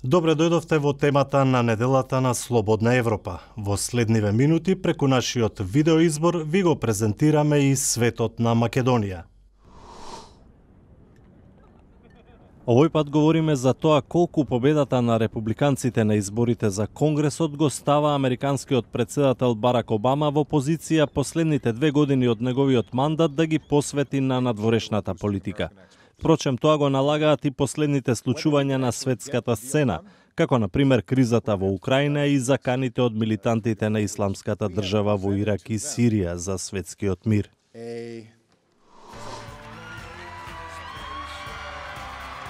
Добре дојдовте во темата на неделата на Слободна Европа. Во следниве минути преку нашиот видеоизбор ви го презентираме и светот на Македонија. Овој пат говориме за тоа колку победата на републиканците на изборите за Конгресот го става американскиот претседател Барак Обама во позиција последните 2 години од неговиот мандат да ги посвети на надворешната политика. Впрочем, тоа го налагаат и последните случувања на светската сцена, како на пример кризата во Украина и заканите од милитантите на Исламската држава во Ирак и Сирија за светскиот мир.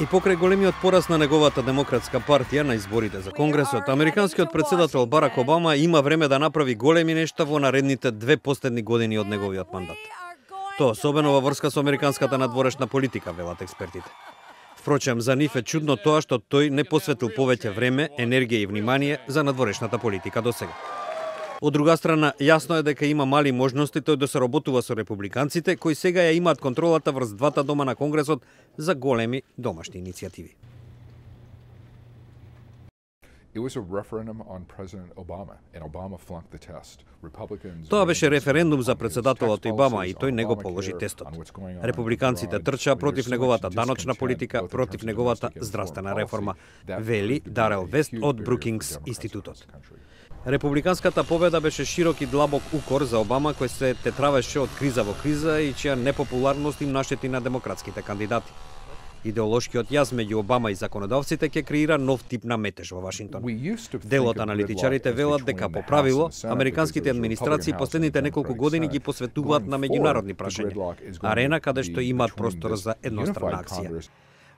И покрај големиот пораз на неговата демократска партија на изборите за Конгресот, американскиот претседател Барак Обама има време да направи големи нешта во наредните 2 последни години од неговиот мандат. Тоа особено во врска со американската надворешна политика, велат експертите. Впрочем, за нив е чудно тоа што тој не посветил повеќе време, енергија и внимание за надворешната политика досега. Од друга страна, јасно е дека има мали можности тој да се работува со републиканците, кои сега ја имаат контролата врз двата дома на Конгресот за големи домашни иницијативи. Тоа беше референдум за претседателот Обама и тој не го положи тестот. Републиканците трчаа против неговата даночна политика, против неговата здравствена реформа, вели Дарел Вест од Брукингс институтот. Републиканската победа беше широк и длабок укор за Обама, кој се тетравеше од криза во криза и чија непопуларност им нашети на демократските кандидати. Идеолошкиот јаз меѓу Обама и законодавците ќе креира нов тип на метеж во Вашингтон. Дел од аналитичарите велат дека по правило американските администрации последните неколку години ги посветуваат на меѓународни прашања, арена каде што имаат простор за едностранна акција.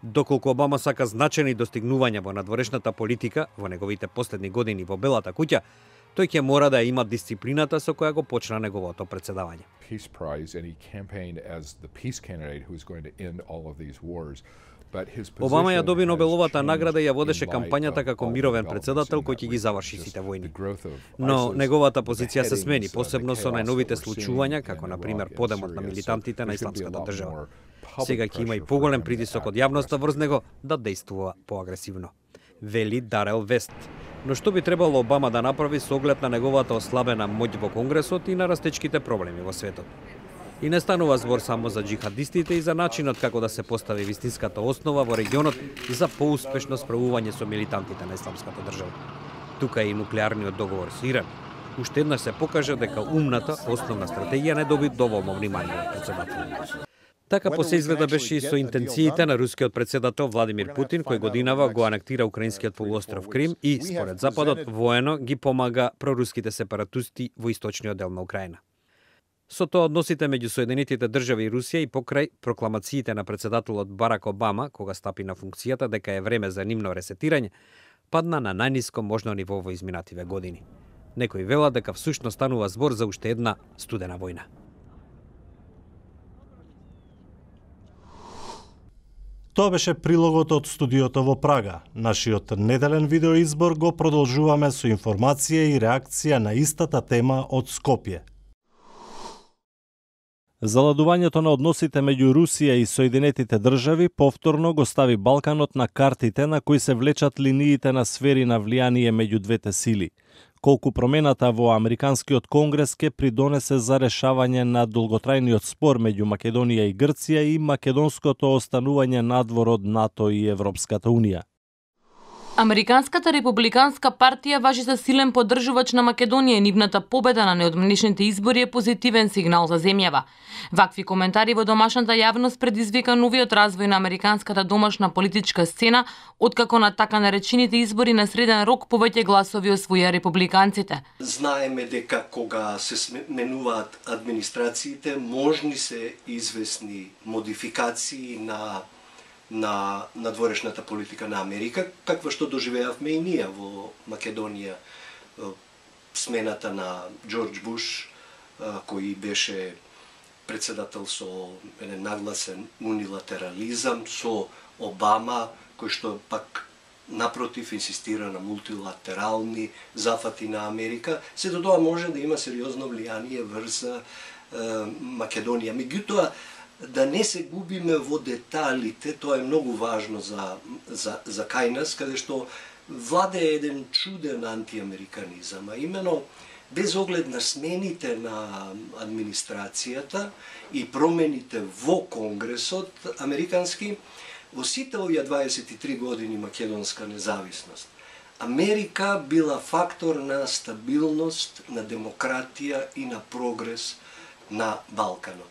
Доколку Обама сака значајни достигнувања во надворешната политика во неговите последни години во Белата куќа, тој ќе мора да има дисциплината со која го почна неговото претседавање. Обама ја доби Нобеловата награда и ја водеше кампањата како мировен претседател кој ќе ги заврши сите војни. Но неговата позиција се смени, посебно со најновите случувања, како на пример подемот на милитантите на Исламската држава. Сега ќе има и поголем притисок од јавноста врз него да действува поагресивно, вели Дарел Вест. Но што би требало Обама да направи со оглед на неговата ослабена моќ во Конгресот и на растечките проблеми во светот? И не станува збор само за џихадистите и за начинот како да се постави вистинската основа во регионот за поуспешно справување со милитантите на Исламската држава. Тука е и нуклеарниот договор со Иран. Уште еднаш се покажа дека умната основна стратегија не доби доволно внимание од претседателот. Така посеизгледа беше и со интенциите на рускиот претседател Владимир Путин, кој годинава го анектира украинскиот полуостров Крим и, според Западот, воено ги помага проруските сепаратисти во источниот дел на Украина. Со тоа односите меѓу Соединетите држави и Русија и покрај прокламациите на претседателот Барак Обама, кога стапи на функцијата дека е време за нивно ресетирање, падна на најниско можно ниво во изминативе години. Некои велат дека всушност станува збор за уште една студена војна. Тоа беше прилогот од студиото во Прага. Нашиот неделен видеоизбор го продолжуваме со информација и реакција на истата тема од Скопје. Заладувањето на односите меѓу Русија и Соединетите држави повторно го стави Балканот на картите на кои се влечат линиите на сфери на влијание меѓу двете сили. Колку промената во Американскиот конгрес ке придонесе за решавање на долготрајниот спор меѓу Македонија и Грција и македонското останување надвор од НАТО и Европската Унија. Американската републиканска партија важи за силен поддржувач на Македонија и нивната победа на неодамнешните избори е позитивен сигнал за земјава. Вакви коментари во домашната јавност предизвика новиот развој на американската домашна политичка сцена, откако на така наречените избори на среден рок повеќе гласови освоја републиканците. Знаеме дека кога се сменуваат администрациите, можни се известни модификации на надворешната политика на Америка, каква што доживеавме и ние во Македонија. Смената на Џорџ Буш, кој беше претседател со еден нагласен унилатерализам, со Обама, кој што пак напротив инсистира на мултилатерални зафати на Америка. Сето тоа може да има сериозно влијание врз Македонија. Меѓутоа, да не се губиме во деталите, тоа е многу важно за кај нас, каде што владе еден чуден антиамериканизам, а именно без оглед на смените на администрацијата и промените во Конгресот американски, во сите овие 23 години македонска независност, Америка била фактор на стабилност, на демократија и на прогрес на Балканот.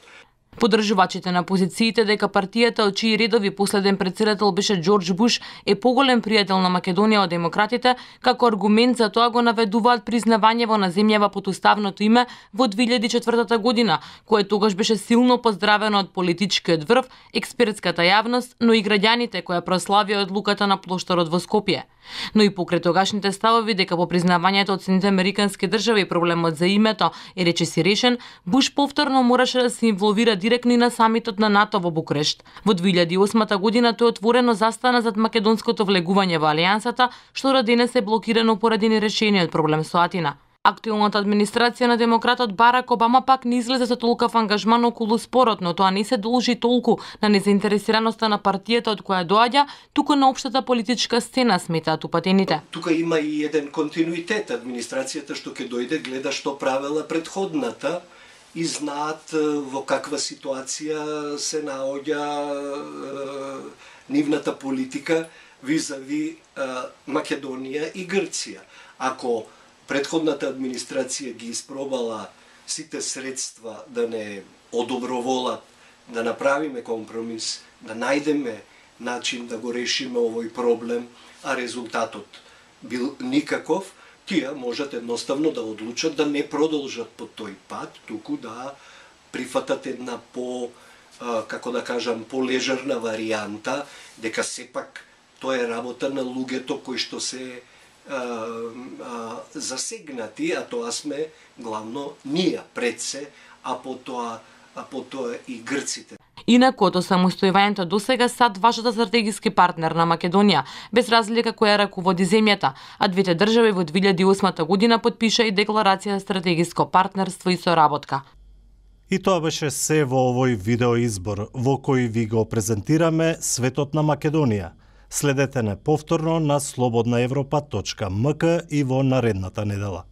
Поддржувачите на позициите дека партијата од чии редови последен председател беше Џорџ Буш е поголем пријател на Македонија од демократите, како аргумент за тоа го наведуваат признавањево на земјава под уставното име во 2004 година, кое тогаш беше силно поздравено од политичкиот врв, експертската јавност, но и граѓаните кои прославија одлуката на плоштарот во Скопје. Но и покрај тогашните ставови дека по признавањето од Северните американски држави проблемот за името е речиси решен, Буш повторно мораше да се инволвира директно и на самитот на НАТО во Букурешт. Во 2008 година тој отворено застана зад македонското влегување во алијансата, што до денес е блокирано поради нерешениот проблем со Атина. Актуелната администрација на демократот Барак Обама пак не излезе со толков ангажман околу спорот, но тоа не се должи толку на незаинтересираноста на партијата од која доаѓа, туку на општата политичка сцена, сметаат упатените. Тука има и еден континуитет. Администрацијата што ќе дојде гледа што правела предходната и знаат во каква ситуација се наоѓа нивната политика визави Македонија и Грција. Ако предходната администрација ги испробала сите средства да не одоброволат, да направиме компромис, да најдеме начин да го решиме овој проблем, а резултатот бил никаков, тие можат едноставно да одлучат да не продолжат по тој пат, туку да прифатат една како да кажам, полежерна варијанта, дека сепак тоа е работа на луѓето кои што се засегнати, а тоа сме главно ние пред се, а потоа и грците. Инаку од самостојувањето досега САД важата стратегиски партнер на Македонија, без разлика која раководи земјата, а двете држави во 2008 година потпиша и декларација за стратегиско партнерство и соработка. И тоа беше се во овој видеоизбор, во кој ви го презентираме светот на Македонија. Следете не повторно на slobodnaevropa.mk и во наредната недела.